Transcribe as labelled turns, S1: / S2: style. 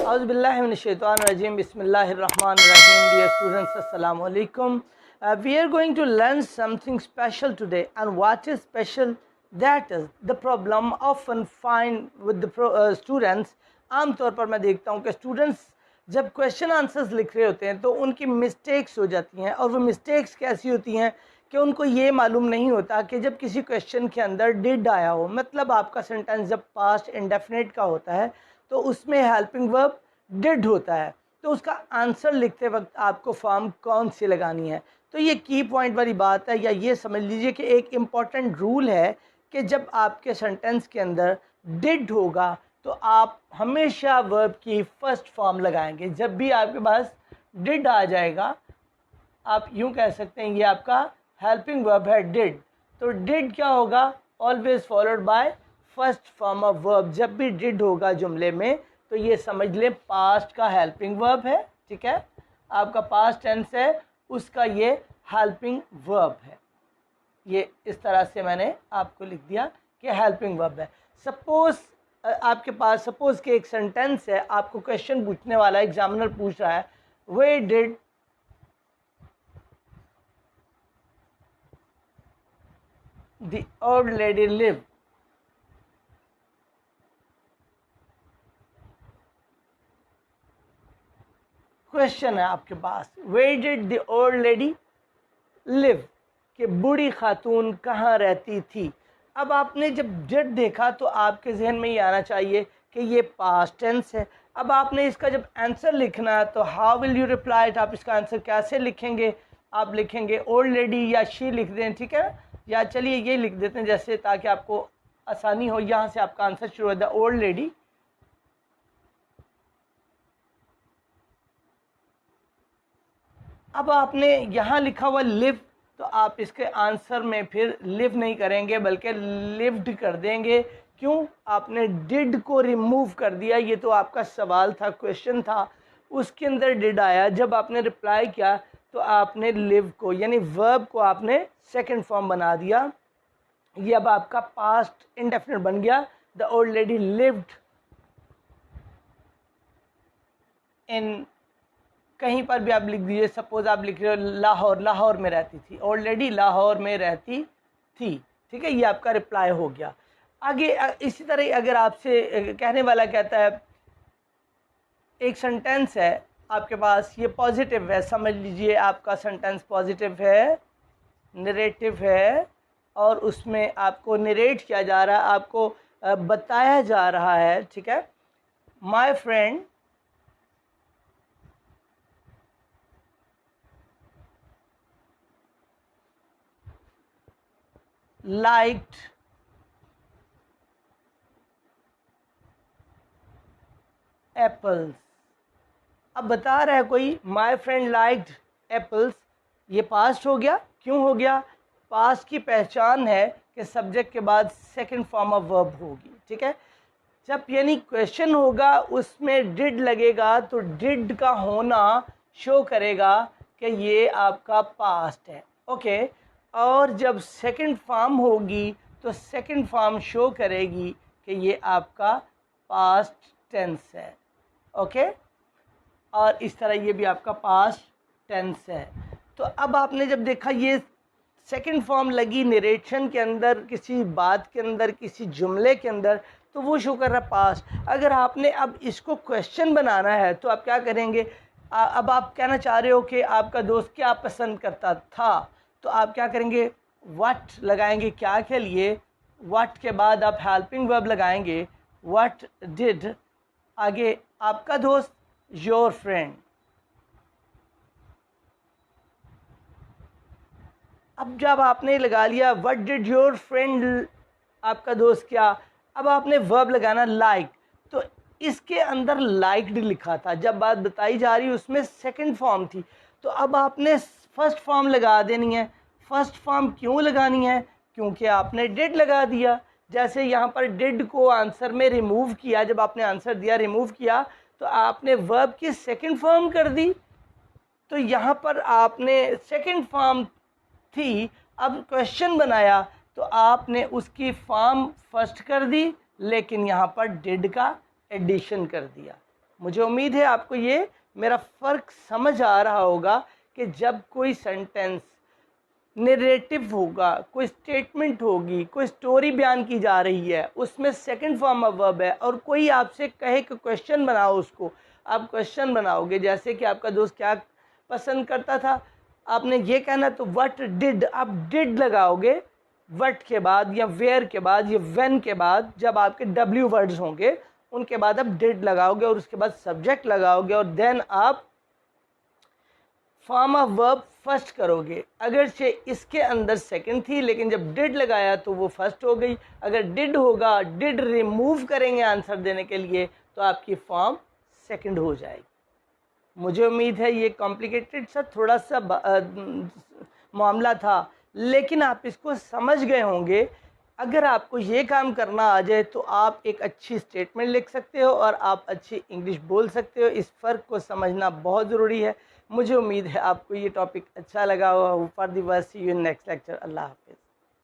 S1: Auzubillahiminash-shaytanir-rajim. Bismillahir-rahmanir-rahim. Dear students, Assalamu alaikum. We are going to learn something special today. And what is special? That is the problem often find with the students. आम तौर पर मैं देखता हूँ कि students जब question answers लिख रहे होते हैं तो उनकी मिस्टेक्स हो जाती हैं, और वो मिस्टेक्स कैसी होती हैं कि उनको ये मालूम नहीं होता कि जब किसी क्वेश्चन के अंदर डिड आया हो, मतलब आपका सेंटेंस जब पास्ट इंडेफिनिट का होता है तो उसमें हेल्पिंग वर्ब डिड होता है, तो उसका आंसर लिखते वक्त आपको फॉर्म कौन सी लगानी है। तो ये की पॉइंट वाली बात है, या ये समझ लीजिए कि एक इम्पॉर्टेंट रूल है कि जब आपके सेंटेंस के अंदर डिड होगा तो आप हमेशा वर्ब की फर्स्ट फॉर्म लगाएंगे। जब भी आपके पास डिड आ जाएगा आप यूं कह सकते हैं ये आपका हेल्पिंग वर्ब है डिड। तो डिड क्या होगा? Always followed by first form of verb. जब भी डिड होगा जुमले में तो ये समझ लें पास्ट का हेल्पिंग वर्ब है, ठीक है, आपका पास्ट टेंस है, उसका ये हेल्पिंग वर्ब है। ये इस तरह से मैंने आपको लिख दिया कि हेल्पिंग वर्ब है। सपोज आपके पास सपोज के एक सेंटेंस है, आपको क्वेश्चन पूछने वाला एग्जामिनर पूछ रहा है way did the old lady live. Question है आपके पास way did the old lady live, कि बूढ़ी खातून कहाँ रहती थी। अब आपने जब डिड देखा तो आपके जहन में ये आना चाहिए कि ये पास्ट टेंस है। अब आपने इसका जब आंसर लिखना है तो how will you reply it, आप इसका आंसर कैसे लिखेंगे? आप लिखेंगे ओल्ड लेडी या शी लिख दें, ठीक है, या चलिए ये लिख देते हैं जैसे, ताकि आपको आसानी हो। यहाँ से आपका आंसर शुरू हो, द ओल्ड लेडी अब आपने यहाँ लिखा हुआ लिव, तो आप इसके आंसर में फिर लिव नहीं करेंगे बल्कि लिव्ड कर देंगे। क्यों? आपने डिड को रिमूव कर दिया। ये तो आपका सवाल था, क्वेश्चन था, उसके अंदर डिड आया। जब आपने रिप्लाई किया तो आपने लिव को यानी वर्ब को आपने सेकंड फॉर्म बना दिया। ये अब आपका पास्ट इंडेफिनिट बन गया। The old lady lived in, कहीं पर भी आप लिख दीजिए, सपोज आप लिख रहे हो लाहौर, लाहौर में रहती थी, ऑलरेडी लाहौर में रहती थी, ठीक है, ये आपका रिप्लाई हो गया। आगे इसी तरह अगर आपसे कहने वाला कहता है एक सेंटेंस है आपके पास, ये पॉजिटिव है, समझ लीजिए आपका सेंटेंस पॉजिटिव है, नरेटिव है, और उसमें आपको नरेट किया जा रहा है, आपको बताया जा रहा है, ठीक है, माय फ्रेंड liked apples। अब बता रहा है कोई माय फ्रेंड लाइक्ड एप्पल्स, ये पास्ट हो गया। क्यों हो गया? पास्ट की पहचान है कि सब्जेक्ट के बाद सेकंड फॉर्म ऑफ वर्ब होगी, ठीक है। जब यानी क्वेश्चन होगा उसमें डिड लगेगा तो डिड का होना शो करेगा कि ये आपका पास्ट है, ओके। और जब सेकंड फॉर्म होगी तो सेकंड फॉर्म शो करेगी कि ये आपका पास्ट टेंस है, ओके। और इस तरह ये भी आपका पास्ट टेंस है। तो अब आपने जब देखा ये सेकंड फॉर्म लगी नरेशन के अंदर, किसी बात के अंदर, किसी जुमले के अंदर, तो वो शो कर रहा पास्ट। अगर आपने अब इसको क्वेश्चन बनाना है तो आप क्या करेंगे? अब आप कहना चाह रहे हो कि आपका दोस्त क्या पसंद करता था, तो आप क्या करेंगे? व्हाट लगाएंगे क्या के लिए, व्हाट के बाद आप हेल्पिंग वर्ब लगाएंगे, व्हाट डिड, आगे आपका दोस्त योर फ्रेंड। अब जब आपने लगा लिया व्हाट डिड योर फ्रेंड, आपका दोस्त क्या, अब आपने वर्ब लगाना लाइक। तो इसके अंदर लाइक्ड लिखा था, जब बात बताई जा रही उसमें सेकंड फॉर्म थी, तो अब आपने फर्स्ट फॉर्म लगा देनी है। फर्स्ट फॉर्म क्यों लगानी है? क्योंकि आपने डिड लगा दिया। जैसे यहाँ पर डिड को आंसर में रिमूव किया, जब आपने आंसर दिया रिमूव किया तो आपने वर्ब की सेकंड फॉर्म कर दी। तो यहाँ पर आपने सेकंड फॉर्म थी, अब क्वेश्चन बनाया तो आपने उसकी फॉर्म फर्स्ट कर दी, लेकिन यहाँ पर डिड का एडिशन कर दिया। मुझे उम्मीद है आपको ये मेरा फ़र्क समझ आ रहा होगा कि जब कोई सेंटेंस नरेटिव होगा, कोई स्टेटमेंट होगी, कोई स्टोरी बयान की जा रही है, उसमें सेकंड फॉर्म ऑफ वर्ब है और कोई आपसे कहे कि क्वेश्चन बनाओ, उसको आप क्वेश्चन बनाओगे। जैसे कि आपका दोस्त क्या पसंद करता था, आपने ये कहना तो व्हाट डिड, आप डिड लगाओगे व्हाट के बाद या वेयर के बाद या व्हेन के बाद। जब आपके डब्ल्यू वर्ड्स होंगे उनके बाद आप डिड लगाओगे और उसके बाद सब्जेक्ट लगाओगे और देन आप फॉर्म ऑफ वर्ब फर्स्ट करोगे। अगर से इसके अंदर सेकंड थी लेकिन जब डिड लगाया तो वो फर्स्ट हो गई। अगर डिड होगा, डिड रिमूव करेंगे आंसर देने के लिए तो आपकी फॉर्म सेकंड हो जाएगी। मुझे उम्मीद है ये कॉम्प्लिकेटेड सा थोड़ा सा मामला था, लेकिन आप इसको समझ गए होंगे। अगर आपको ये काम करना आ जाए तो आप एक अच्छी स्टेटमेंट लिख सकते हो और आप अच्छी इंग्लिश बोल सकते हो। इस फ़र्क को समझना बहुत ज़रूरी है। मुझे उम्मीद है आपको ये टॉपिक अच्छा लगा होगा। फॉर दी वर्स see you in next lecture. अल्लाह हाफिज़।